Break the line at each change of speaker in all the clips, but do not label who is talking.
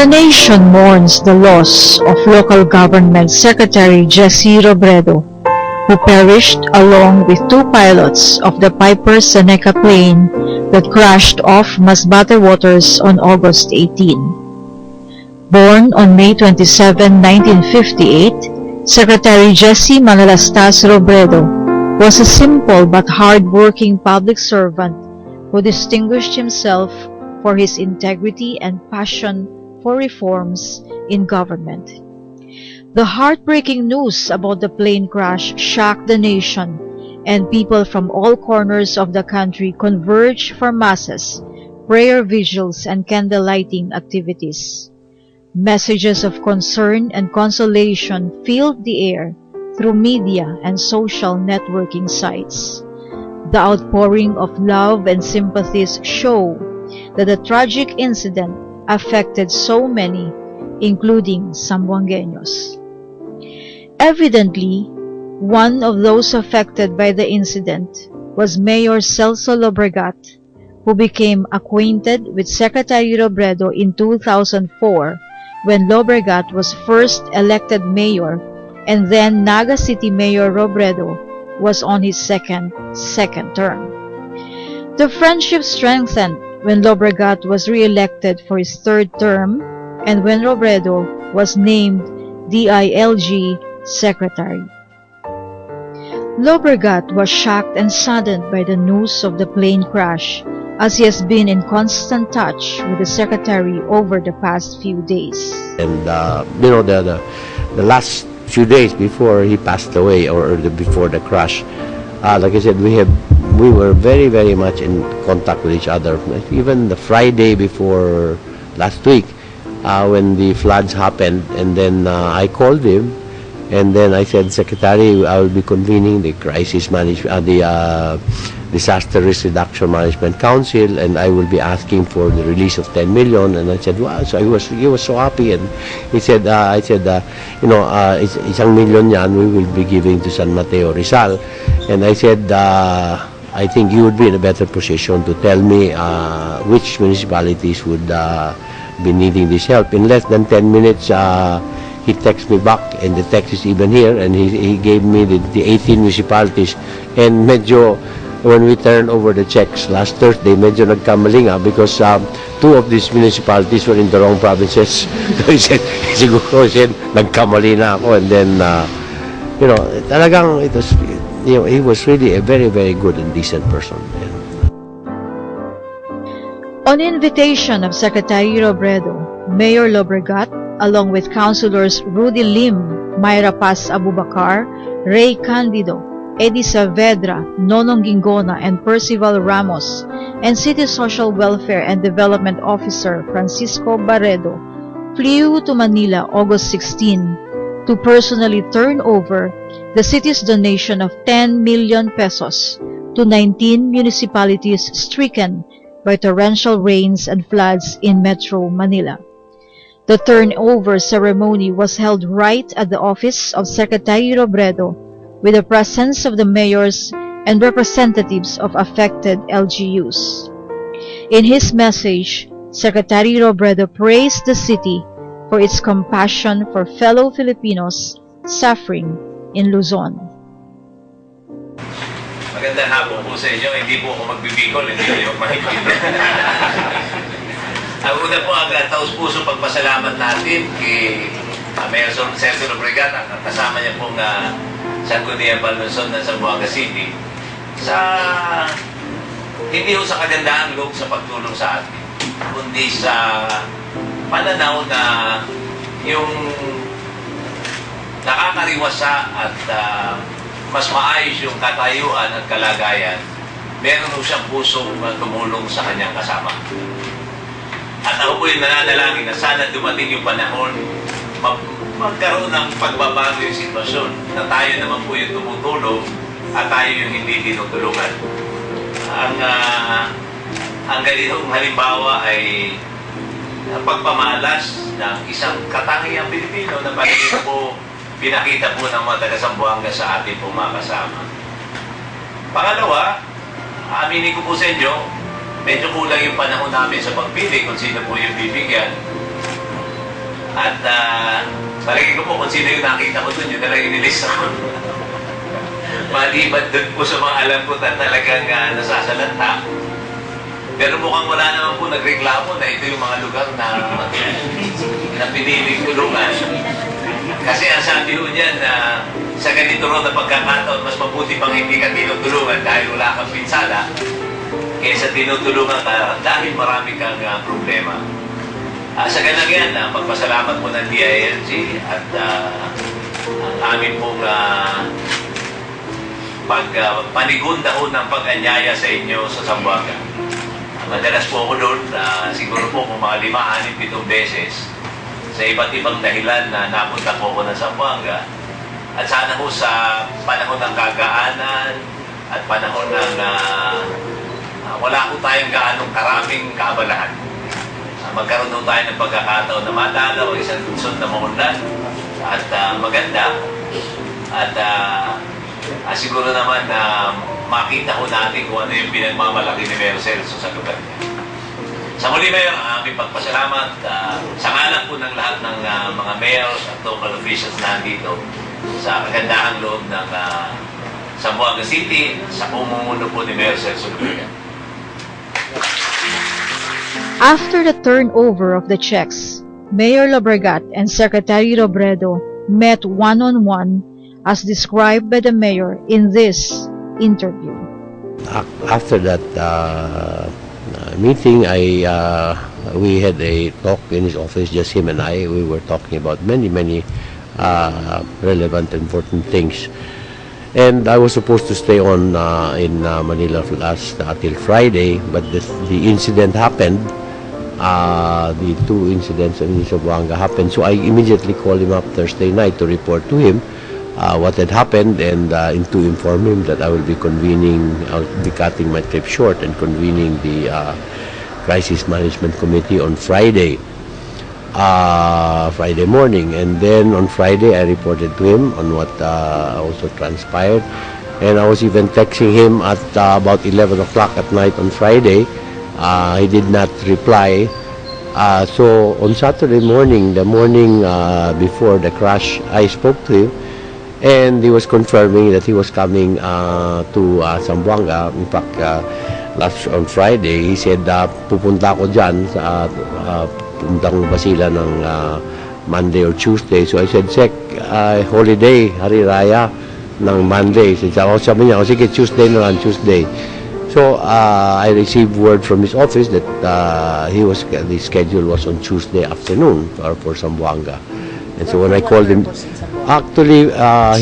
The nation mourns the loss of local government Secretary Jesse Robredo, who perished along with two pilots of the Piper Seneca plane that crashed off Masbate waters on August 18. Born on May 27, 1958, Secretary Jesse Manalastas Robredo was a simple but hard-working public servant who distinguished himself for his integrity and passion for reforms in government. The heartbreaking news about the plane crash shocked the nation, and people from all corners of the country converged for masses, prayer vigils, and candle lighting activities. Messages of concern and consolation filled the air through media and social networking sites. The outpouring of love and sympathies show that the tragic incident affected so many, including Zamboangueños. Evidently, one of those affected by the incident was Mayor Celso Lobregat, who became acquainted with Secretary Robredo in 2004 when Lobregat was first elected mayor, and then Naga City Mayor Robredo was on his second term. The friendship strengthened when Lobregat was re-elected for his third term and when Robredo was named DILG Secretary. Lobregat was shocked and saddened by the news of the plane crash, as he has been in constant touch with the Secretary over the past few days.
And the last few days before he passed away, or before the crash, like I said, we were very much in contact with each other. Even the Friday before last week, when the floods happened, and then I called him, and then I said, Secretary, I will be convening the crisis management, Disaster Risk Reduction Management Council, and I will be asking for the release of 10 million. And I said, wow. So he was so happy, and he said, isang million yan we will be giving to San Mateo Rizal. And I said, I think you would be in a better position to tell me which municipalities would be needing this help. In less than 10 minutes, he texted me back, and the text is even here, and he gave me the 18 municipalities. And medyo, when we turned over the checks last Thursday, medyo nagkamali nga because two of these municipalities were in the wrong provinces. So he said, nagkamali na ako. And then, talagang it was, he was really a very good and decent person. Yeah.
On invitation of Secretary Robredo, Mayor Lobregat, along with Councilors Rudy Lim, Myra Paz Abubakar, Ray Candido, Eddie Saavedra, Nonong Gingona, and Percival Ramos, and City Social Welfare and Development Officer Francisco Barredo, flew to Manila August 16 to personally turn over the city's donation of 10 million pesos to 19 municipalities stricken by torrential rains and floods in Metro Manila. The turnover ceremony was held right at the office of Secretary Robredo, with the presence of the mayors and representatives of affected LGUs. In his message, Secretary Robredo praised the city for its compassion for fellow Filipinos suffering in Luzon.
Magandang hapon po sa inyo. Hindi po ako magbibigol, hindi kayo makikita. Ang una po ang taus-puso pagpasalamat natin kay Mayor Celso Lobregat, ang kasama niya pong Sangguniang Palunsod ng Zamboanga City, sa hindi ho sa kagandaan loob sa pagtulong sa atin, kundi sa pananaw na yung nakakariwasa at mas maayos yung katayuan at kalagayan, meron ho siyang pusong tumulong sa kanyang kasama. At ako po yung nananalangin na sana dumating yung panahon magkaroon ng pagbabago yung sitwasyon, na tayo naman po yung tumutulong at tayo yung hindi tinutulungan. Ang ganitong halimbawa ay pagpamalas ng isang katangiang Pilipino na palagay po pinakita po ng mga taga-Zamboanga sa ating pong mga kasama. Pangalawa, aminin ko po sa inyo, medyo kulang yung panahon namin sa pagpili kung sino po yung bibigyan. At palagi ko po kung sino yung nakita ko doon, yun na lang inilis ako. Maliban doon po sa mga alam ko na talagang nasasalanta. Pero mukhang wala naman po nagreklamo na ito yung mga lugar na piniling tulungan. Kasi ang sabi ko niyan na sa ganito rin na pagkakataon, mas mabuti pang hindi ka tinutulungan dahil wala kang pinsala kaysa tinutulungan ka dahil marami kang problema. Sa ganang yan, magpasalamat po ng DILG at ang amin pong panigunda ho ng pag-anyaya sa inyo sa Zamboanga. Madalas po ako doon, siguro po kung mga 5, 6, 7 beses sa iba't ibang dahilan na napunta po ako ng Zamboanga. At sana po sa panahon ng kagaanan at panahon ng wala po tayong gaanong karaming kaabalahan. Magkaroon po tayo ng pagkakataon na madalaw isang lungsod na maunlad at maganda. At siguro naman na makita ko natin kung ano yung pinagmamalaki ni Mayor Celso sa lugar niya. Sa muli, Mayor, ang aming pagpasalamat sa ngalan po ng lahat ng mga mayors at local officials na nandito sa kagandahang loob ng Zamboanga City sa pumumuno po ni Mayor Celso.
After the turnover of the checks, Mayor Lobregat and Secretary Robredo met one-on-one as described by the mayor in this interview.
After that meeting, we had a talk in his office, just him and I. We were talking about many relevant, important things. And I was supposed to stay on in Manila till Friday, but the incident happened. The 2 incidents in Zamboanga happened, so I immediately called him up Thursday night to report to him what had happened and to inform him that I will be I'll be cutting my trip short and convening the Crisis Management Committee on Friday morning. And then on Friday I reported to him on what also transpired, and I was even texting him at about 11 o'clock at night on Friday. He did not reply. So on Saturday morning, the morning before the crash, I spoke to him, and he was confirming that he was coming to Zamboanga. In fact, on Friday, he said, pupunta ako dyan, puntang Basila ng Monday or Tuesday. So I said, Sek, holiday, Hari Raya ng Monday. Sabi niya, sige, Tuesday na lang, Tuesday. So I received word from his office that the schedule was on Tuesday afternoon for Zamboanga. And so when I called him, actually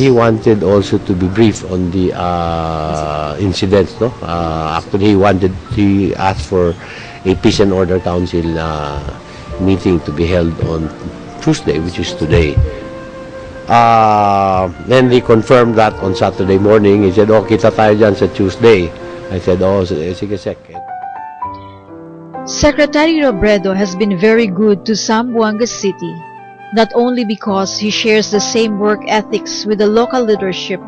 he wanted also to be briefed on the incidents. No, actually he asked for a Peace and Order Council meeting to be held on Tuesday, which is today. Then he confirmed that on Saturday morning. He said, "Oh, kita tayo dyan sa Tuesday." I said, "Oh, sige, sek."
Secretary Robredo has been very good to Zamboanga City, not only because he shares the same work ethics with the local leadership,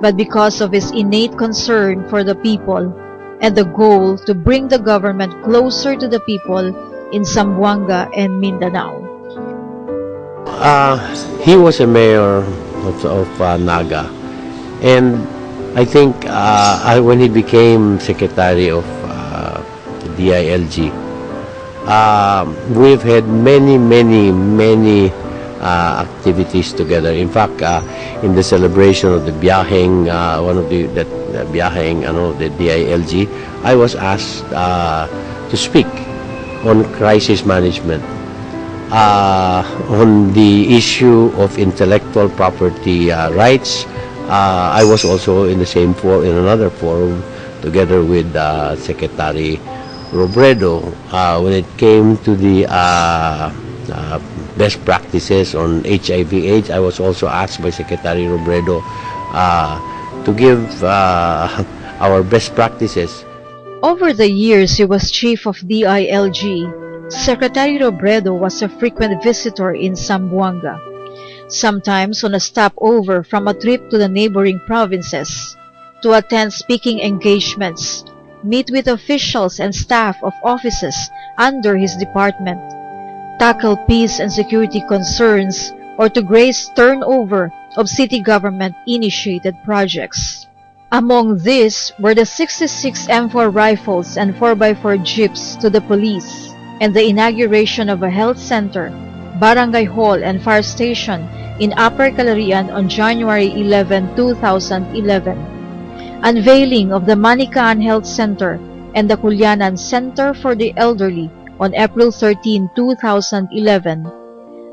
but because of his innate concern for the people and the goal to bring the government closer to the people in Zamboanga and Mindanao.
He was a mayor of Naga, and I think when he became secretary of the DILG, we've had many activities together. In fact, in the celebration of the biyaheng, the DILG, I was asked to speak on crisis management, on the issue of intellectual property rights. I was also in the same in another forum together with Secretary Robredo when it came to the best practices on HIV/AIDS. I was also asked by Secretary Robredo to give our best practices.
Over the years he was chief of DILG, Secretary Robredo was a frequent visitor in Zamboanga, sometimes on a stopover from a trip to the neighboring provinces, to attend speaking engagements, meet with officials and staff of offices under his department, tackle peace and security concerns, or to grace turnover of city government-initiated projects. Among these were the 66 M4 rifles and 4x4 jeeps to the police, and the inauguration of a health center, barangay hall and fire station in Upper Calarian on January 11, 2011, unveiling of the Manikaan Health Center and the Kulyanan Center for the Elderly on April 13, 2011,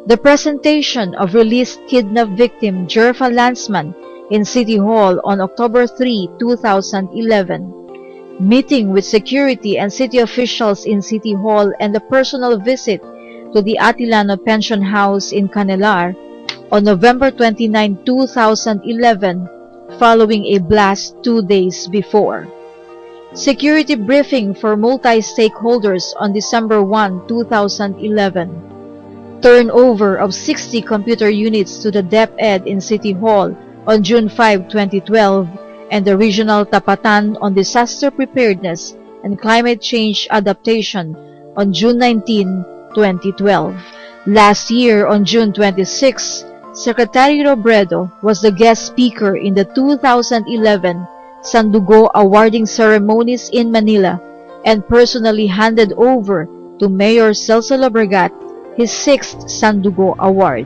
the presentation of released kidnapped victim Jerfa Landsman in City Hall on October 3, 2011, meeting with security and city officials in City Hall and a personal visit to the Atilano Pension House in Canelar on November 29, 2011, following a blast 2 days before. Security briefing for multi-stakeholders on December 1, 2011. Turnover of 60 computer units to the DepEd in City Hall on June 5, 2012, and the Regional Tapatan on Disaster Preparedness and Climate Change Adaptation on June 19, 2012. Last year, on June 26, Secretary Robredo was the guest speaker in the 2011 Sandugo awarding ceremonies in Manila and personally handed over to Mayor Celso Lobregat his 6th Sandugo Award.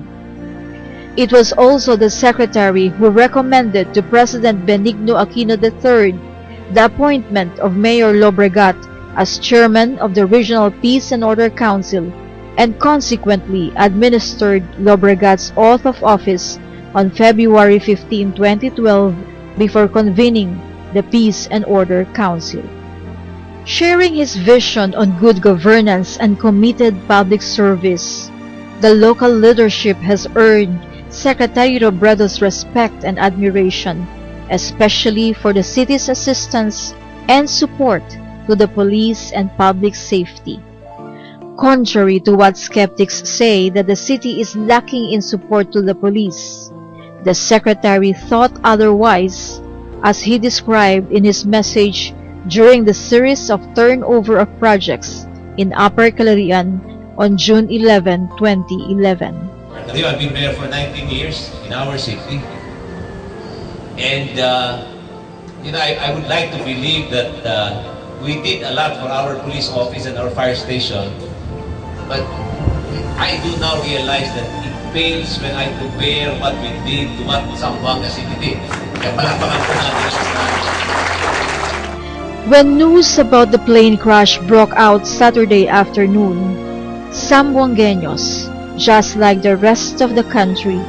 It was also the Secretary who recommended to President Benigno Aquino III the appointment of Mayor Lobregat as Chairman of the Regional Peace and Order Council and consequently administered Lobregat's oath of office on February 15, 2012 before convening the Peace and Order Council. Sharing his vision on good governance and committed public service, the local leadership has earned Secretary Robredo's respect and admiration, especially for the city's assistance and support to the police and public safety. Contrary to what skeptics say that the city is lacking in support to the police, the Secretary thought otherwise, as he described in his message during the series of turnover of projects in Upper Calarian on June 11, 2011.
I've been there for 19 years in our city. And, I would like to believe that we did a lot for our police office and our fire station. But I do now realize that it pales when I compare what we did to what Zamboanga City did. Kaya palakpakan po natin sa
When news about the plane crash broke out Saturday afternoon, Zamboangueños, just like the rest of the country,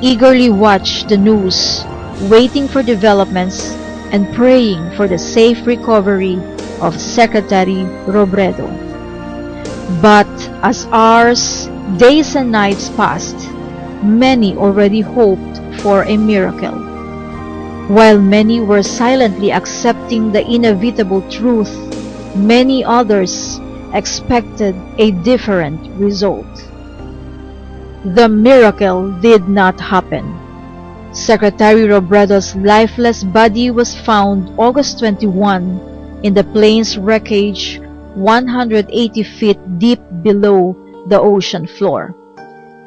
eagerly watched the news, waiting for developments and praying for the safe recovery of Secretary Robredo. But as hours, days and nights passed, many already hoped for a miracle. While many were silently accepting the inevitable truth, many others expected a different result. The miracle did not happen. Secretary Robredo's lifeless body was found August 21 in the plane's wreckage 180 feet deep below the ocean floor.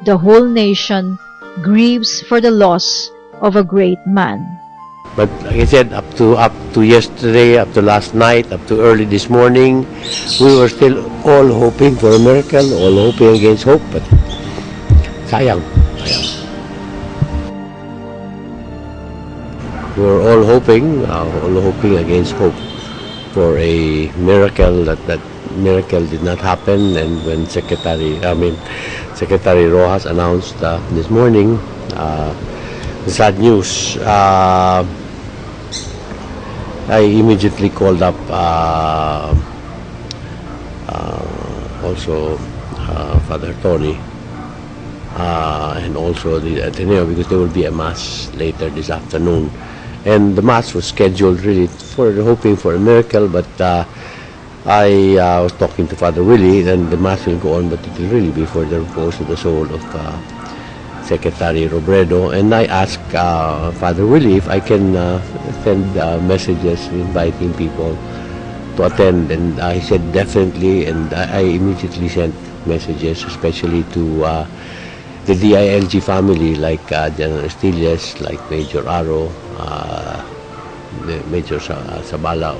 The whole nation grieves for the loss of a great man.
But like I said, up to yesterday, up to last night, up to early this morning, we were still all hoping for a miracle, all hoping against hope, but sayang. We were all hoping against hope for a miracle. That miracle did not happen, and when Secretary Rojas announced this morning the sad news, I immediately called up also Father Tony and also the Ateneo, because there will be a mass later this afternoon, and the mass was scheduled really for hoping for a miracle, but I was talking to Father Willie, and the mass will go on, but it will really be for the repose of the soul of Secretary Robredo. And I asked Father Willie if I can send messages inviting people to attend, and he said definitely, and I immediately sent messages, especially to the DILG family, like General Estillas, like Major Aro, the Major Sabala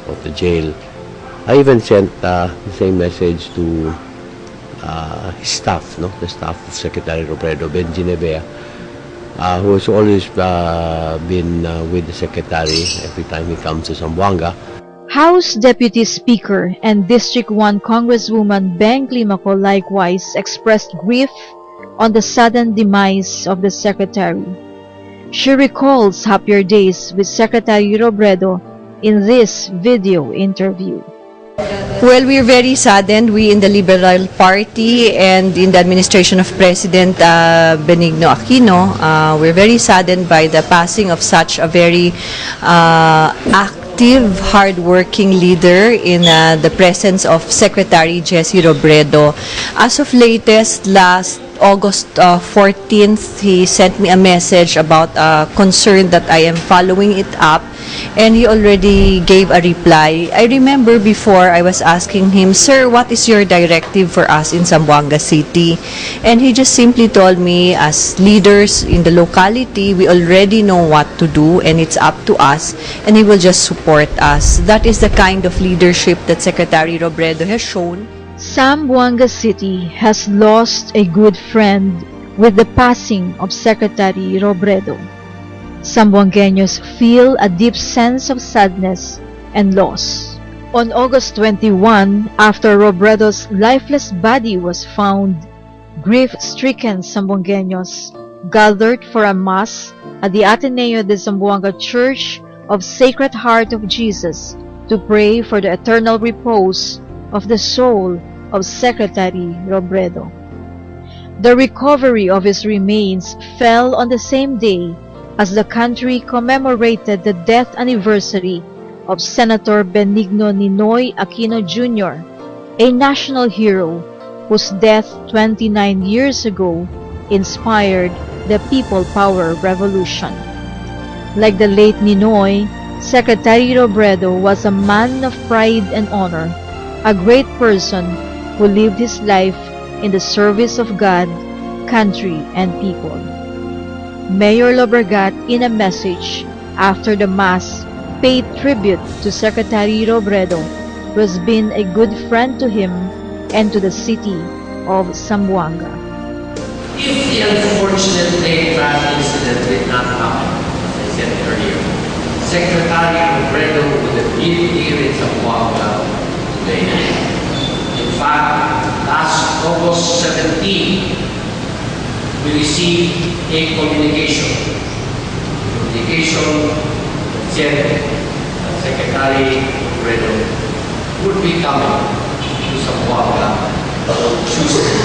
of the jail. I even sent the same message to his staff, no, the staff of Secretary Robredo, Benji Nevea, who has always been with the Secretary every time he comes to Zamboanga.
House Deputy Speaker and District 1 Congresswoman Beng Climaco likewise expressed grief on the sudden demise of the Secretary. She recalls happier days with Secretary Robredo in this video interview.
Well, we're very saddened, we in the Liberal Party and in the administration of President Benigno Aquino. We're very saddened by the passing of such a very active, hardworking leader in the presence of Secretary Jesse Robredo. As of latest, last August 14th, he sent me a message about concern that I am following it up, and he already gave a reply. I remember before I was asking him, "Sir, what is your directive for us in Zamboanga City?" And he just simply told me, as leaders in the locality, we already know what to do and it's up to us, and he will just support us. That is the kind of leadership that Secretary Robredo has shown.
Zamboanga City has lost a good friend with the passing of Secretary Robredo. Zamboangueños feel a deep sense of sadness and loss. On August 21, after Robredo's lifeless body was found, grief-stricken Zamboangueños gathered for a mass at the Ateneo de Zamboanga Church of Sacred Heart of Jesus to pray for the eternal repose of the soul of Secretary Robredo. The recovery of his remains fell on the same day as the country commemorated the death anniversary of Senator Benigno Ninoy Aquino Jr., a national hero whose death 29 years ago inspired the People Power Revolution. Like the late Ninoy, Secretary Robredo was a man of pride and honor, a great person who lived his life in the service of God, country, and people. Mayor Lobregat, in a message after the Mass, paid tribute to Secretary Robredo, who has been a good friend to him and to the city of Zamboanga.
If the unfortunate plane crash incident did not happen, as I said earlier, Secretary Robredo would have been here in Zamboanga today. In fact, last August 17, we received a communication that said that Secretary Robredo would be coming to Zamboanga on Tuesday.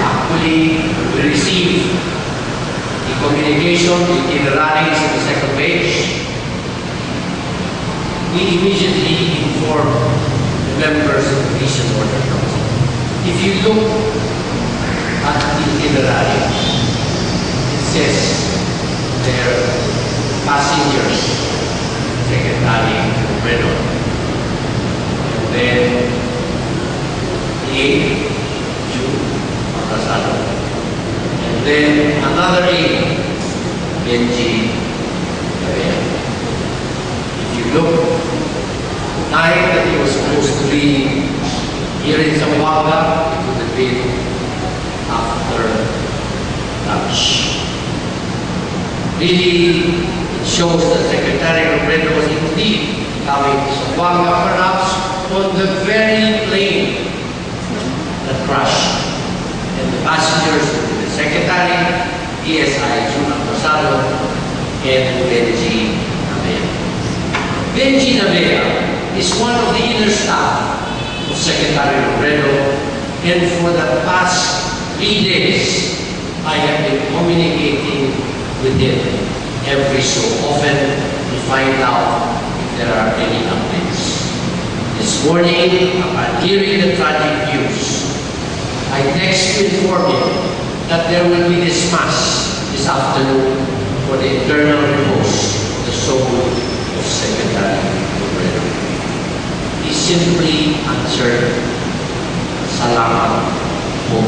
Actually, we received the communication with itineraries on the second page. We immediately informed the members of the Region Order Council. If you look at the itinerary, it says their passengers, Secretary Robredo, and then the and then another A, Benji. If you look, the time that he was supposed to be here in Zamboanga, it would have been after lunch. Really, it shows that Secretary Robredo was indeed coming to Zamboanga, perhaps on the very plane that crashed. And the passengers were the Secretary, PSI Jun Rosado, and Benji Navea. Benji Navea is one of the inner staff of Secretary Robredo, and for the past 3 days, I have been communicating with him every so often to find out if there are any updates. This morning, upon hearing the tragic news, I text to inform him that there will be this Mass this afternoon for the eternal repose of the soul of Secretary Robredo. He simply answered, salamat po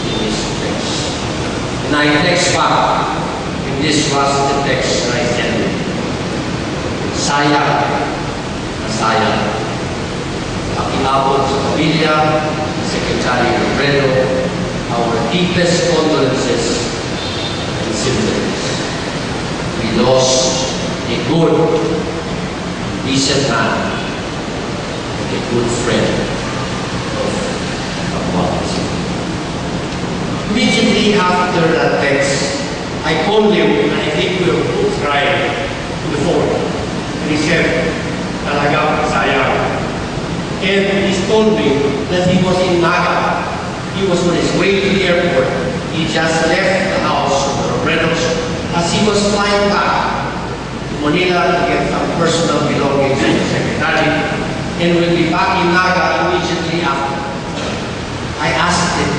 in this text. And I text back, and this was the text that I sent you. Sayang na sayang. Pakiabot sa pamilya, Secretary Robredo, our deepest condolences and sympathies. We lost a good, decent man, a good friend of Papuatas. Immediately after that text, I called him, and I think we were both crying to the phone. And he said, talagang sayang. And he told me that he was in Naga. He was on his way to the airport. He just left the house of the Robredos as he was flying back to Manila to get some personal belongings to the secretary, and will be back in Naga immediately after. I asked him,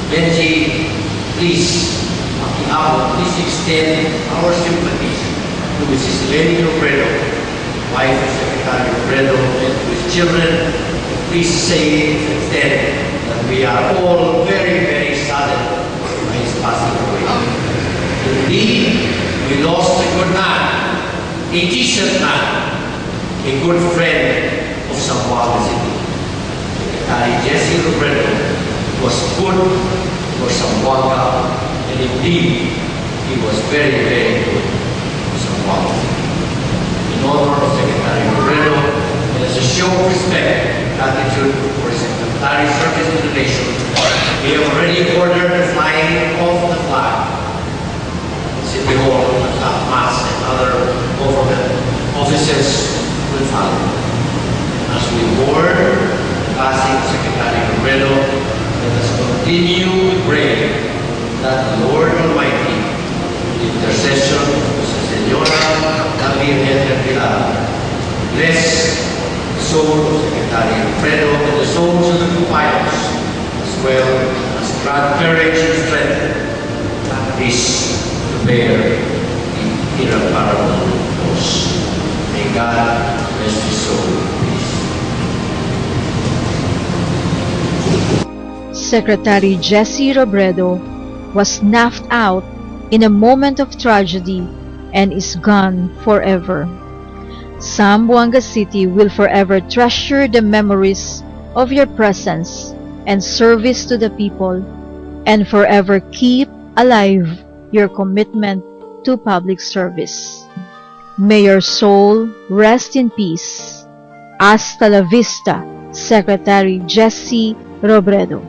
Benji, please, please extend our sympathies to Mrs. Lenny Robredo, wife of Secretary Robredo, and to his children. Please say extend that we are all very, very saddened by his passing away. Indeed, we lost a good man, a decent man, a good friend of Zamboanga City. Secretary Jesse Robredo was good for Zamboanga, and indeed, he was very, very good for Zamboanga. In honor of Secretary Robredo, and as a show of respect and gratitude for his exemplary service to the nation, we have already ordered the flying of the flag. City Hall, Mass, and other government offices will follow. As we mourn the passing of Secretary Robredo, let us continue to pray that the Lord Almighty, the intercession of Sa Señora la Virgen del Pilar, bless the soul of Secretary Robredo and the souls of the two pilots, as well as grant courage and strength, and peace to bear the irreparable loss. May God rest his soul in peace.
Secretary Jesse Robredo was snuffed out in a moment of tragedy and is gone forever. Zamboanga City will forever treasure the memories of your presence and service to the people, and forever keep alive your commitment to public service. May your soul rest in peace. Hasta la vista, Secretary Jesse Robredo.